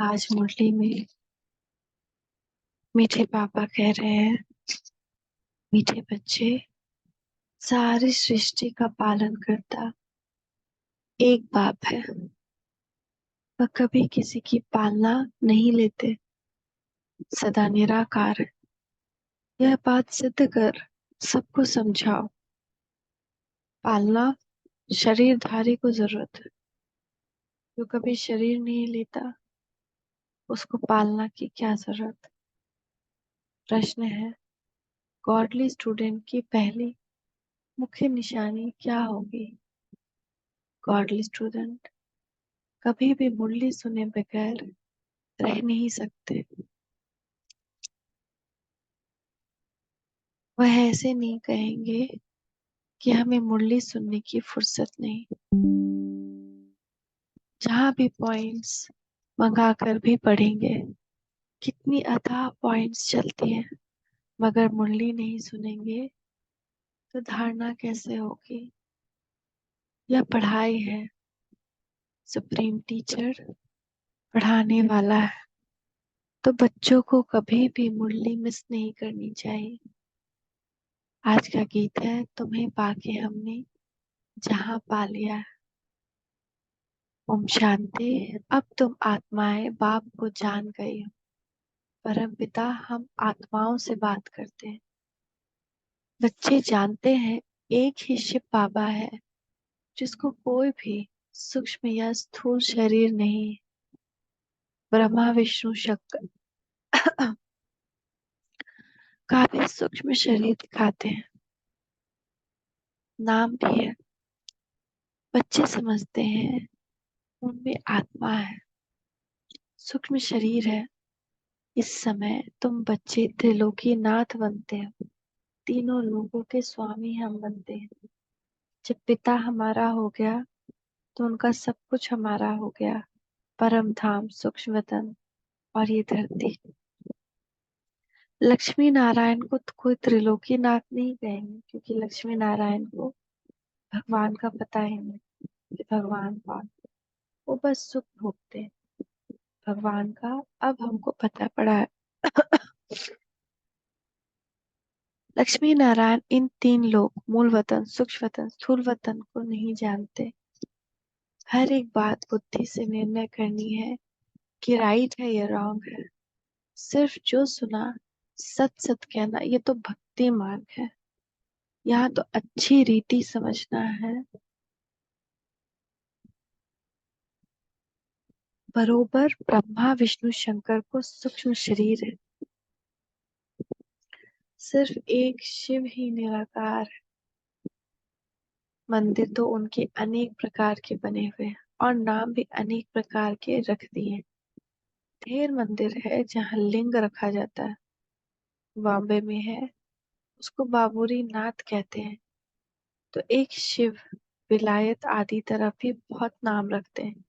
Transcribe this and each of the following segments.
आज मुरली में मीठे पापा कह रहे हैं, मीठे बच्चे, सारी सृष्टि का पालन करता एक बाप है। वह कभी किसी की पालना नहीं लेते, सदा निराकार है। यह बात सिद्ध कर सबको समझाओ। पालना शरीरधारी को जरूरत है। जो कभी शरीर नहीं लेता, उसको पालना की क्या जरूरत। प्रश्न है, गॉडली स्टूडेंट की पहली मुख्य निशानी क्या होगी। गॉडली स्टूडेंट कभी भी मुरली सुने बगैर रह नहीं सकते। वह ऐसे नहीं कहेंगे कि हमें मुरली सुनने की फुर्सत नहीं। जहाँ भी पॉइंट्स मंगाकर भी पढ़ेंगे, कितनी अथाह पॉइंट्स चलती हैं, मगर मुरली नहीं सुनेंगे तो धारणा कैसे होगी। यह पढ़ाई है, सुप्रीम टीचर पढ़ाने वाला है, तो बच्चों को कभी भी मुरली मिस नहीं करनी चाहिए। आज का गीत है, तुम्हें पाके हमने जहाँ पा लिया है। ओम शांति। अब तुम आत्माएं बाप को जान गई हो। परम पिता हम आत्माओं से बात करते हैं। बच्चे जानते हैं एक ही शिव बाबा है, जिसको कोई भी सूक्ष्म या स्थूल शरीर नहीं। ब्रह्मा विष्णु शंकर का भी सूक्ष्म शरीर दिखाते हैं, नाम भी है। बच्चे समझते हैं उनमें आत्मा है, सूक्ष्म शरीर है। इस समय तुम बच्चे त्रिलोकी नाथ बनते हो। तीनों लोगों के स्वामी हम बनते हैं। जब पिता हमारा हो गया तो उनका सब कुछ हमारा हो गया। परम धाम, सूक्ष्म वतन और ये धरती। लक्ष्मी नारायण को तो कोई त्रिलोकी नाथ नहीं कहेंगे, क्योंकि लक्ष्मी नारायण को भगवान का पता ही नहीं कि भगवान कौन। वो बस सुख भोगते हैं भगवान का। अब हमको पता पड़ा है। लक्ष्मी नारायण इन तीन लोग, मूल वतन, सूक्ष्म वतन, स्थूल वतन को नहीं जानते। हर एक बात बुद्धि से निर्णय करनी है कि राइट है या रॉन्ग है। सिर्फ जो सुना सत सत कहना, ये तो भक्ति मार्ग है। यहाँ तो अच्छी रीति समझना है। बरोबर ब्रह्मा विष्णु शंकर को सूक्ष्म शरीर है। सिर्फ एक शिव ही निराकार है। मंदिर तो उनके अनेक प्रकार के बने हुए हैं और नाम भी अनेक प्रकार के रख दिए। ढेर मंदिर है जहाँ लिंग रखा जाता है। बॉम्बे में है, उसको बाबूरी नाथ कहते हैं। तो एक शिव, विलायत आदि तरफ भी बहुत नाम रखते हैं।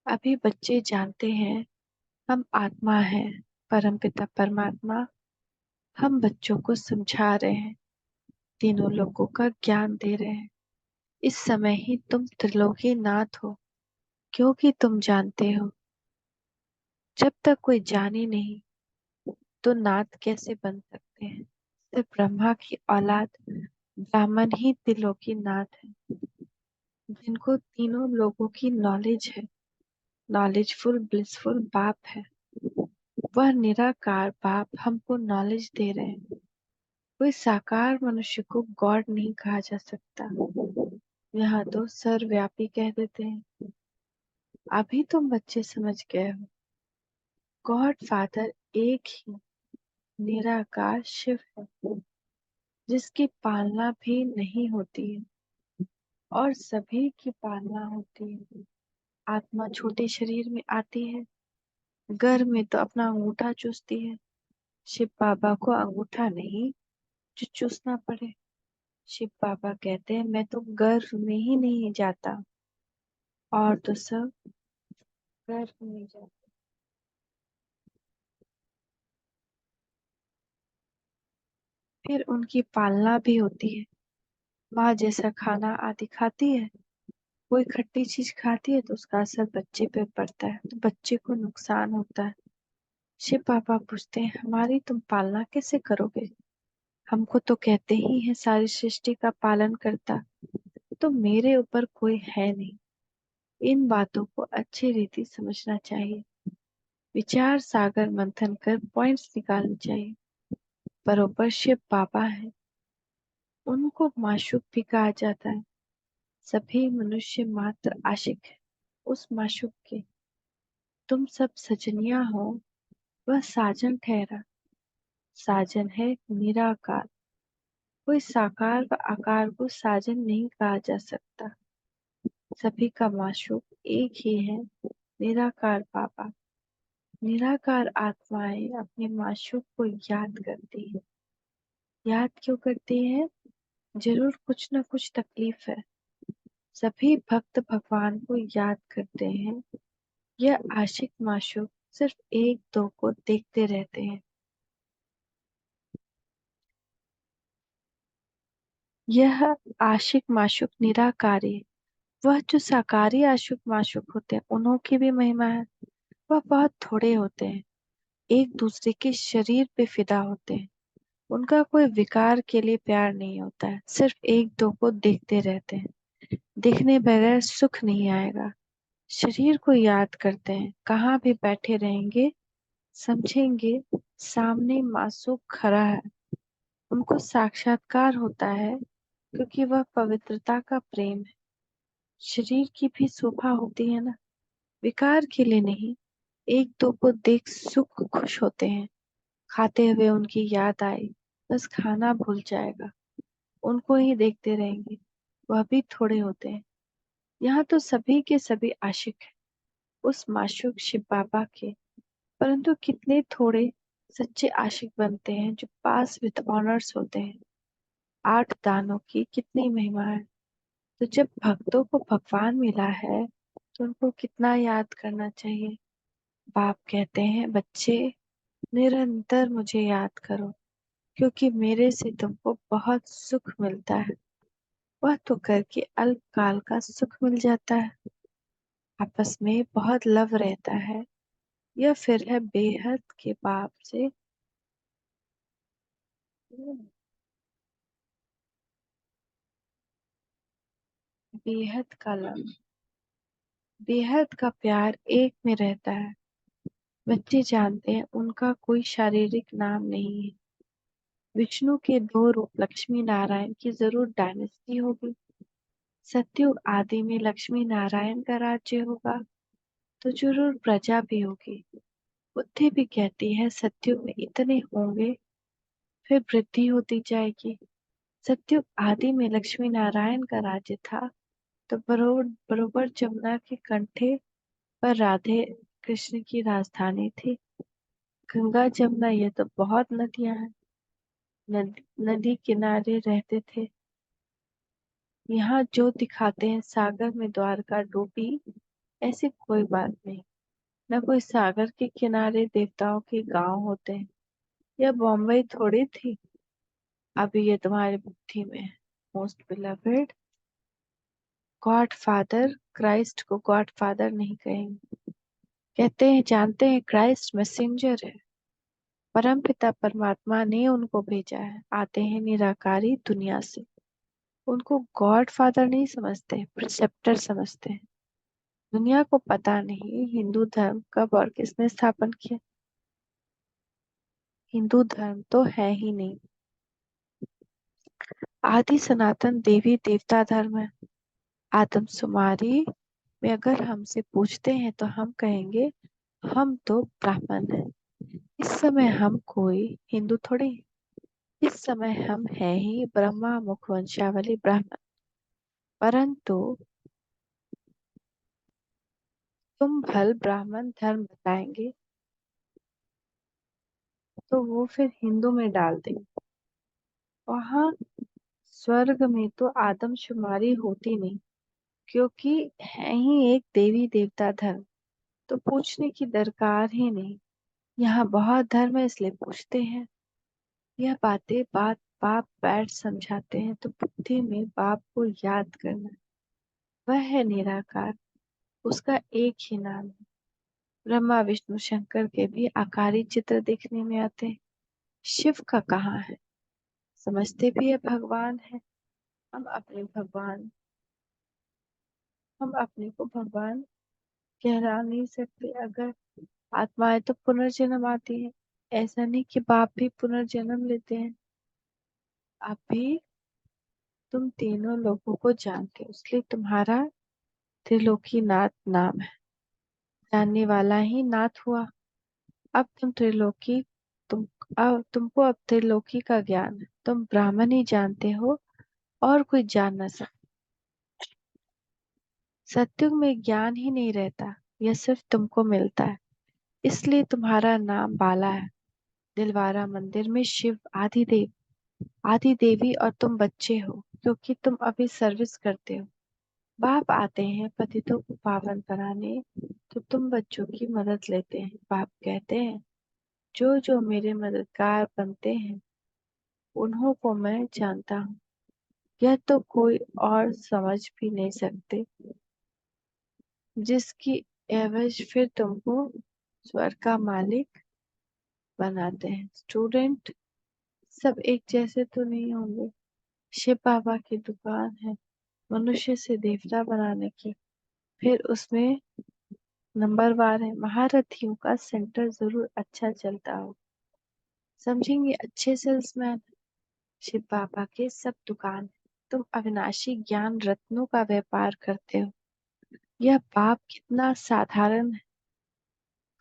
अभी बच्चे जानते हैं हम आत्मा हैं। परमपिता परमात्मा हम बच्चों को समझा रहे हैं, तीनों लोगों का ज्ञान दे रहे हैं। इस समय ही तुम त्रिलोकी नाथ हो, क्योंकि तुम जानते हो। जब तक कोई जाने नहीं तो नाथ कैसे बन सकते हैं। सिर्फ ब्रह्मा की औलाद ब्राह्मण ही त्रिलोकी नाथ है, जिनको तीनों लोगों की नॉलेज है। नॉलेजफुल ब्लिसफुल बाप है। वह निराकार बाप हमको नॉलेज दे रहे हैं। कोई साकार मनुष्य को गॉड नहीं कहा जा सकता। यहाँ तो सर्वव्यापी कह देते हैं। अभी तुम बच्चे समझ गए हो, गॉड फादर एक ही निराकार शिव है, जिसकी पालना भी नहीं होती है और सभी की पालना होती है। आत्मा छोटे शरीर में आती है, घर में तो अपना अंगूठा चूसती है। शिव बाबा को अंगूठा नहीं जो चूसना पड़े। शिव बाबा कहते हैं, मैं तो गर्भ में ही नहीं जाता, और तो सब गर्भ में जाते। फिर उनकी पालना भी होती है। माँ जैसा खाना आदि खाती है, कोई खट्टी चीज खाती है तो उसका असर बच्चे पे पड़ता है, तो बच्चे को नुकसान होता है। शिव पापा पूछते हैं, हमारी तुम पालना कैसे करोगे? हमको तो कहते ही है सारी सृष्टि का पालन करता, तो मेरे ऊपर कोई है नहीं। इन बातों को अच्छी रीति समझना चाहिए, विचार सागर मंथन कर पॉइंट्स निकालने चाहिए। बरोबर शिव बाबा है, उनको माशूक भी कहा जाता है। सभी मनुष्य मात्र आशिक है उस माशूक के। तुम सब सजनिया हो, वह साजन ठहरा। साजन है निराकार, कोई साकार व आकार को साजन नहीं कहा जा सकता। सभी का माशूक एक ही है, निराकार बाबा। निराकार आत्माएं अपने माशूक को याद करती है। याद क्यों करती है? जरूर कुछ न कुछ तकलीफ है। सभी भक्त भगवान को याद करते हैं। यह आशिक माशूक सिर्फ एक दो को देखते रहते हैं। यह आशिक माशूक निराकारी, वह जो साकारी आशिक माशूक होते हैं उन्हों की भी महिमा है। वह बहुत थोड़े होते हैं, एक दूसरे के शरीर पे फिदा होते हैं। उनका कोई विकार के लिए प्यार नहीं होता है, सिर्फ एक दो को देखते रहते हैं। देखने बगैर सुख नहीं आएगा। शरीर को याद करते हैं, कहाँ भी बैठे रहेंगे समझेंगे सामने मासूक खड़ा है। उनको साक्षात्कार होता है क्योंकि वह पवित्रता का प्रेम है। शरीर की भी शोभा होती है ना, विकार के लिए नहीं। एक दो को देख सुख खुश होते हैं। खाते हुए उनकी याद आई, बस खाना भूल जाएगा। उनको ही देखते रहेंगे, वह भी थोड़े होते हैं। यहाँ तो सभी के सभी आशिक हैं उस माशूक शिव बाबा के। परंतु कितने थोड़े सच्चे आशिक बनते हैं जो पास विद ऑनर्स होते हैं। 8 दानों की कितनी महिमा है। तो जब भक्तों को भगवान मिला है तो उनको कितना याद करना चाहिए। बाप कहते हैं, बच्चे निरंतर मुझे याद करो, क्योंकि मेरे से तुमको बहुत सुख मिलता है। वह तो करके अल्पकाल का सुख मिल जाता है। आपस में बहुत लव रहता है। यह फिर है बेहद के बाप से। बेहद का लव, बेहद का प्यार एक में रहता है। बच्चे जानते हैं उनका कोई शारीरिक नाम नहीं है। विष्णु के दो रूप लक्ष्मी नारायण की जरूर डायनेस्टी होगी। सतयुग आदि में लक्ष्मी नारायण का राज्य होगा तो जरूर प्रजा भी होगी। बुद्धि भी कहती है सतयुग में इतने होंगे, फिर वृद्धि होती जाएगी। सतयुग आदि में लक्ष्मी नारायण का राज्य था, तो बरोबर बरोबर जमुना के कंठे पर राधे कृष्ण की राजधानी थी। गंगा जमुना ये तो बहुत नदियां हैं। नदी किनारे रहते थे। यहाँ जो दिखाते हैं सागर में द्वारका डूबी, ऐसी कोई बात नहीं। न कोई सागर के किनारे देवताओं के गांव होते हैं। यह बॉम्बे थोड़ी थी। अभी ये तुम्हारी बुद्धि में है। Most beloved, God father Christ को गॉड फादर नहीं कहेंगे। कहते हैं जानते हैं क्राइस्ट मैसेंजर है। परम पिता परमात्मा ने उनको भेजा है। आते हैं निराकारी दुनिया से। उनको गॉड फादर नहीं समझते, प्रिसेप्टर समझते हैं। दुनिया को पता नहीं हिंदू धर्म कब और किसने स्थापन किया। हिंदू धर्म तो है ही नहीं। आदि सनातन देवी देवता धर्म है। आदमशुमारी में अगर हमसे पूछते हैं तो हम कहेंगे हम तो ब्राह्मण हैं। इस समय हम कोई हिंदू थोड़ी हैं। इस समय हम हैं ही ब्रह्मा मुख वंशावली ब्राह्मण। परंतु तुम भल ब्राह्मण धर्म बताएंगे तो वो फिर हिंदू में डाल देंगे। वहां स्वर्ग में तो आदमशुमारी होती नहीं, क्योंकि है ही एक देवी देवता धर्म, तो पूछने की दरकार ही नहीं। यहाँ बहुत धर्म है इसलिए पूछते हैं। यह बातें बात बाप बैठ समझाते हैं तो बुद्धि में बाप को याद करना। वह है निराकार, उसका एक ही नाम है। ब्रह्मा विष्णु शंकर के भी आकारी चित्र देखने में आते हैं। शिव का कहाँ है? समझते भी है भगवान है। हम अपने भगवान हम अपने को भगवान कहला नहीं सकते। अगर आत्माएं तो पुनर्जन्म आती है, ऐसा नहीं कि बाप भी पुनर्जन्म लेते हैं। आप भी तुम तीनों लोगों को जानते हो, इसलिए तुम्हारा त्रिलोकीनाथ नाम है। जानने वाला ही नाथ हुआ। अब तुम त्रिलोकी तुम अब तुमको अब त्रिलोकी का ज्ञान है। तुम ब्राह्मण ही जानते हो और कोई जान ना सकता। सत्युग में ज्ञान ही नहीं रहता, यह सिर्फ तुमको मिलता है। इसलिए तुम्हारा नाम बाला है। दिलवारा मंदिर में शिव आदि देवी और तुम बच्चे हो, क्योंकि तुम अभी सर्विस करते हो। बाप आते हैं पतितों को पावन बनाने, तो तुम बच्चों की मदद लेते हैं। बाप कहते हैं, जो जो मेरे मददगार बनते हैं उन्हों को मैं जानता हूँ। यह तो कोई और समझ भी नहीं सकते, जिसकी एवज फिर तुमको स्वर्ग का मालिक बनाते हैं। स्टूडेंट, सब एक जैसे तो नहीं होंगे। शिव बाबा की दुकान है मनुष्य से देवता बनाने की, फिर उसमें नंबरवार है। महारथियों का सेंटर जरूर अच्छा चलता हो, समझेंगे अच्छे सेल्समैन। शिव बाबा के सब दुकान है। तुम अविनाशी ज्ञान रत्नों का व्यापार करते हो। यह बाप कितना साधारण है,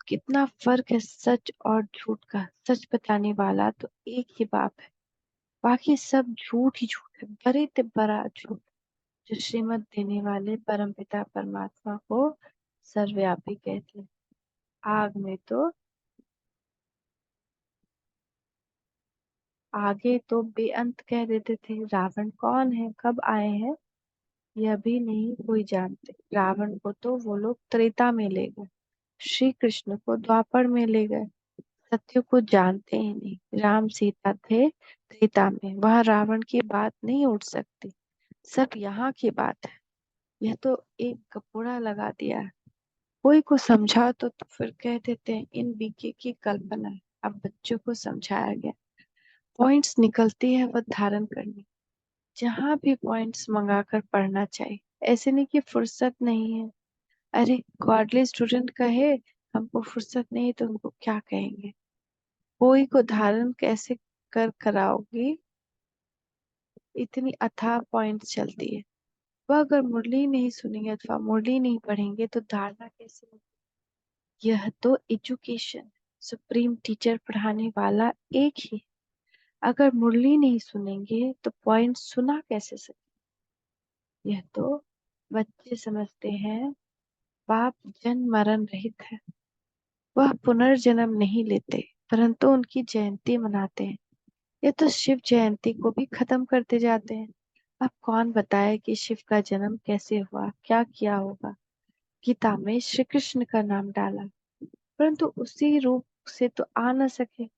कितना फर्क है सच और झूठ का। सच बताने वाला तो एक ही बाप है, बाकी सब झूठ ही झूठ है, बड़े ते बड़ा झूठ। जो श्रीमत देने वाले परमपिता परमात्मा को सर्वव्यापी कहते हैं। आग में तो आगे तो बेअंत कह देते थे। रावण कौन है, कब आए हैं, यह भी नहीं कोई जानते। रावण को तो वो लोग त्रेता में ले गए, श्री कृष्ण को द्वापर में ले गए। सत्य को जानते ही नहीं। राम सीता थे त्रेता में, वहां रावण की बात नहीं उठ सकती। सब यहाँ की बात है। यह तो एक कपोड़ा लगा दिया है। कोई को समझा तो फिर कह देते हैं इन बीके की कल्पना है। अब बच्चों को समझाया गया, पॉइंट्स निकलती है वह धारण करनी। जहाँ भी पॉइंट्स मंगाकर पढ़ना चाहिए। ऐसे नहीं कि फुर्सत नहीं है। अरे गॉडली स्टूडेंट कहे हमको फुर्सत नहीं तो उनको क्या कहेंगे। कोई को धारण कैसे कर कराओगी, इतनी अथाह पॉइंट चलती है। वह अगर मुरली नहीं सुनेंगे अथवा मुरली नहीं पढ़ेंगे तो धारणा कैसे होगी। यह तो एजुकेशन, सुप्रीम टीचर पढ़ाने वाला एक ही। अगर मुरली नहीं सुनेंगे तो पॉइंट सुना कैसे सके। यह तो बच्चे समझते हैं बाप जन्म मरण रहित है, वह पुनर्जन्म नहीं लेते, परंतु उनकी जयंती मनाते हैं। ये तो शिव जयंती को भी खत्म करते जाते हैं। अब कौन बताए कि शिव का जन्म कैसे हुआ, क्या किया होगा। गीता में श्री कृष्ण का नाम डाला, परंतु उसी रूप से तो आ न सके।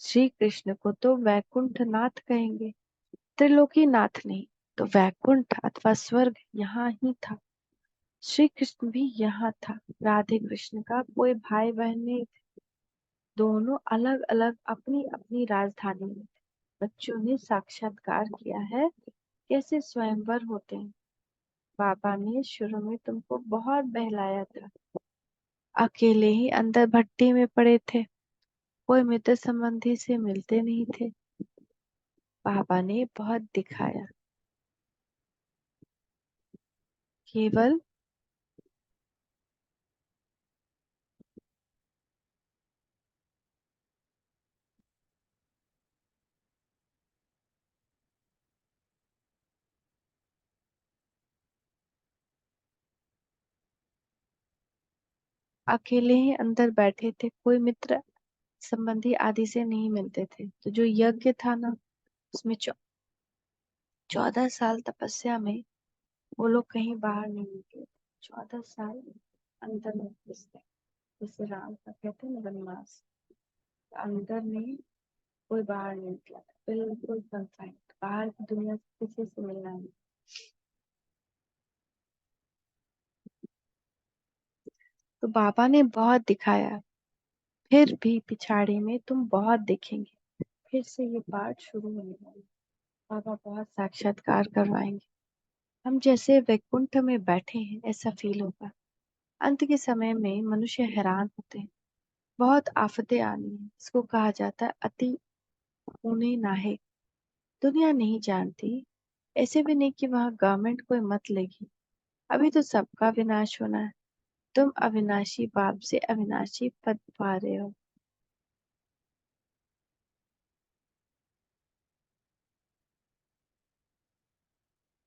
श्री कृष्ण को तो वैकुंठ नाथ कहेंगे, त्रिलोकी नाथ नहीं। तो वैकुंठ अथवा स्वर्ग यहाँ ही था। श्री कृष्ण भी यहाँ था। राधे कृष्ण का कोई भाई बहन नहीं थे। दोनों अलग अलग अपनी अपनी राजधानी में थे। बच्चों ने साक्षात्कार किया है कैसे स्वयंवर होते हैं। बाबा ने शुरू में तुमको बहुत बहलाया था। अकेले ही अंदर भट्टी में पड़े थे, कोई मित्र संबंधी से मिलते नहीं थे। बाबा ने बहुत दिखाया, केवल अकेले ही अंदर बैठे थे, कोई मित्र संबंधी आदि से नहीं मिलते थे। तो जो यज्ञ था ना, उसमें 14 साल तपस्या में वो लोग कहीं बाहर नहीं निकले। 14 साल अंदर में घुसते, जैसे राम का कहते हैं ना वनवास। अंदर में कोई बाहर नहीं निकला था, बिल्कुल कन्फाइंड, बाहर की दुनिया से किसी से मिलना नहीं। तो बाबा ने बहुत दिखाया, फिर भी पिछाड़ी में तुम बहुत देखेंगे। फिर से ये पाठ शुरू होने वाला। बाबा बहुत साक्षात्कार करवाएंगे। हम जैसे वैकुंठ में बैठे हैं ऐसा फील होगा। अंत के समय में मनुष्य हैरान होते हैं। बहुत आफतें आनी है। इसको कहा जाता है अति ऊने नाहे। दुनिया नहीं जानती, ऐसे भी नहीं कि वहां गवर्नमेंट कोई मत लेगी। अभी तो सबका विनाश होना है। तुम अविनाशी बाप से अविनाशी पद पा रहे हो।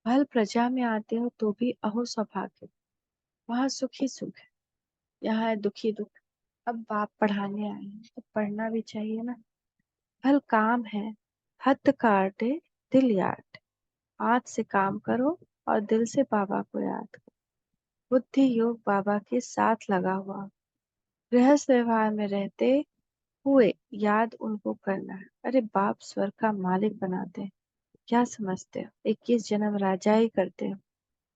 भल प्रजा में आते हो तो भी अहो सौभाग्य। वहां सुख ही सुख है, यहाँ है दुखी दुख। अब बाप पढ़ाने आए हैं तो पढ़ना भी चाहिए ना। भल काम है, हद काटे दिल याद। हाथ से काम करो और दिल से बाबा को याद करो। बुद्धि योग बाबा के साथ लगा हुआ। गृहस्थ व्यवहार में रहते हुए याद उनको करना है। अरे बाप स्वर्ग का मालिक बनाते हैं, क्या समझते हो? 21 जन्म राजा ही करते हो,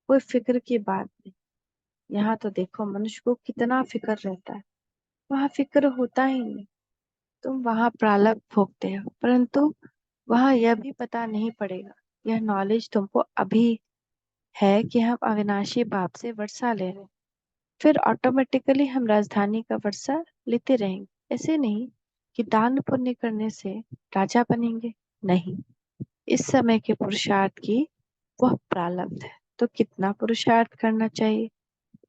कोई फिक्र की बात नहीं। यहाँ तो देखो मनुष्य को कितना फिक्र रहता है, वहां फिक्र होता ही नहीं। तुम वहां प्रालब्ध भोगते हो, परंतु वहां यह भी पता नहीं पड़ेगा। यह नॉलेज तुमको अभी है कि हम अविनाशी बाप से वर्षा ले रहे हैं, फिर ऑटोमेटिकली हम राजधानी का वर्षा लेते रहेंगे। ऐसे नहीं कि दान पुण्य करने से राजा बनेंगे, नहीं। इस समय के पुरुषार्थ की वह प्रालब्ध है। तो कितना पुरुषार्थ करना चाहिए,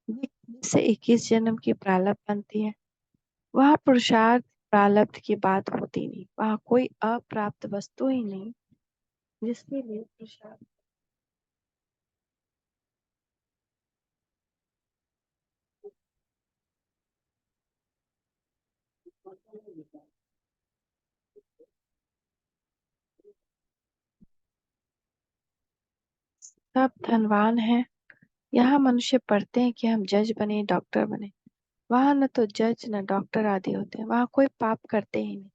जिससे 21 जन्म की प्रालब्ध बनती है। वहाँ पुरुषार्थ प्रालब्ध की बात होती नहीं, वहाँ कोई अप्राप्त वस्तु ही नहीं जिसके लिए पुरुषार्थ। सब धनवान है। यहाँ मनुष्य पढ़ते हैं कि हम जज बने डॉक्टर बने। वहां न तो जज न डॉक्टर आदि होते हैं। वहां कोई पाप करते ही नहीं।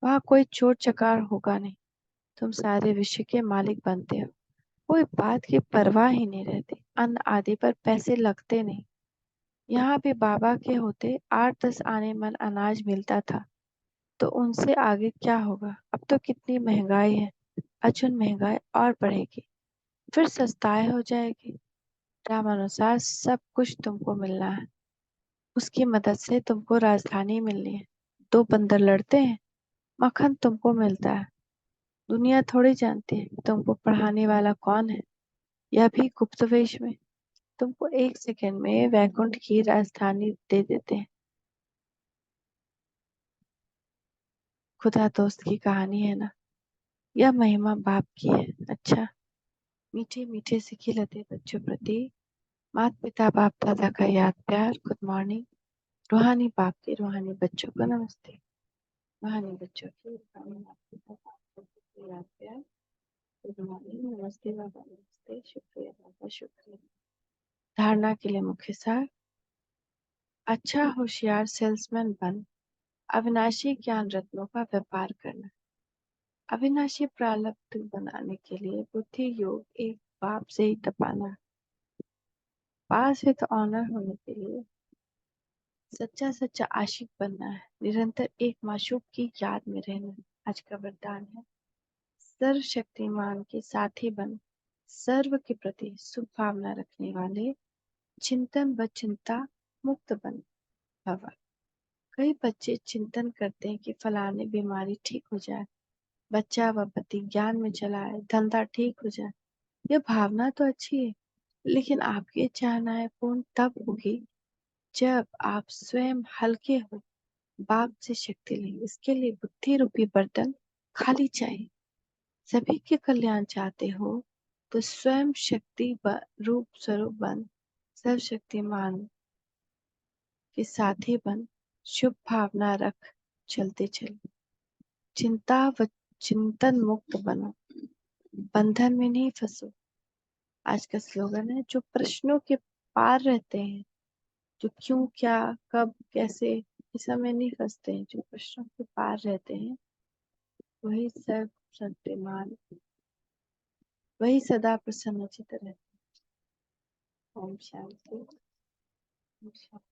वहां कोई चोर चकार होगा नहीं। तुम सारे विश्व के मालिक बनते हो। कोई बात की परवाह ही नहीं रहती। अन्न आदि पर पैसे लगते नहीं। यहाँ भी बाबा के होते 8-10 आने मन अनाज मिलता था, तो उनसे आगे क्या होगा? अब तो कितनी महंगाई है। अचून महंगाई और बढ़ेगी, फिर सस्ताई हो जाएगी। रामानुसार सब कुछ तुमको मिलना है। उसकी मदद से तुमको राजधानी मिलनी है। दो बंदर लड़ते हैं, मक्खन तुमको मिलता है। दुनिया थोड़ी जानती है कि तुमको पढ़ाने वाला कौन है, यह भी गुप्त वेश में। तुमको 1 सेकंड में वैकुंठ की राजधानी दे देते हैं। खुदा दोस्त की कहानी है ना, यह महिमा बाप की है। अच्छा, मीठे मीठे से खिलते बच्चों प्रति माता पिता बाप दादा का याद प्यार। Good morning. रूहानी बाप के रूहानी बच्चों को नमस्ते। रूहानी बच्चों की रूहानी माता पिता बाप दादा का याद प्यार। गुड मॉर्निंग, नमस्ते बाबा, नमस्ते, शुक्रिया बाबा, शुक्रिया। धारणा के लिए मुख्य सार। अच्छा होशियार सेल्समैन बन अविनाशी ज्ञान रत्नों का व्यापार करना। अविनाशी प्रालब्ध बनाने के लिए बुद्धि योग एक बाप से ही तपाना। पास विद ऑनर होने के लिए सच्चा सच्चा आशिक बनना है। निरंतर एक माशूक की याद में रहना। आज का वरदान है, सर्वशक्तिमान के साथी बन सर्व के प्रति शुभ भावना रखने वाले चिंतन व चिंता मुक्त बन भव। कई बच्चे चिंतन करते हैं कि फलाने बीमारी ठीक हो जाए, बच्चा व पति ज्ञान में चला आए, धंधा ठीक हो जाए। यह भावना तो अच्छी है, लेकिन आपकी चाहनाएं पूर्ण तब होगी जब आप स्वयं हल्के हो, बाप से शक्ति लें। इसके लिए बुद्धि रूपी बर्तन खाली चाहिए। सभी के कल्याण चाहते हो तो स्वयं शक्ति रूप स्वरूप बन सर्वशक्तिमान के साथी बन शुभ भावना रख चलते चलो। चिंता व चिंतन मुक्त बनो, बंधन में नहीं फंसो। आज का स्लोगन है, जो प्रश्नों के पार रहते हैं, जो क्यों क्या कब कैसे इस समय नहीं फंसते हैं, जो प्रश्नों के पार रहते हैं, वही सर्व शक्तिमान, वही सदा प्रसन्नचित्त रहते हैं। ओम शांति। ओम शांति।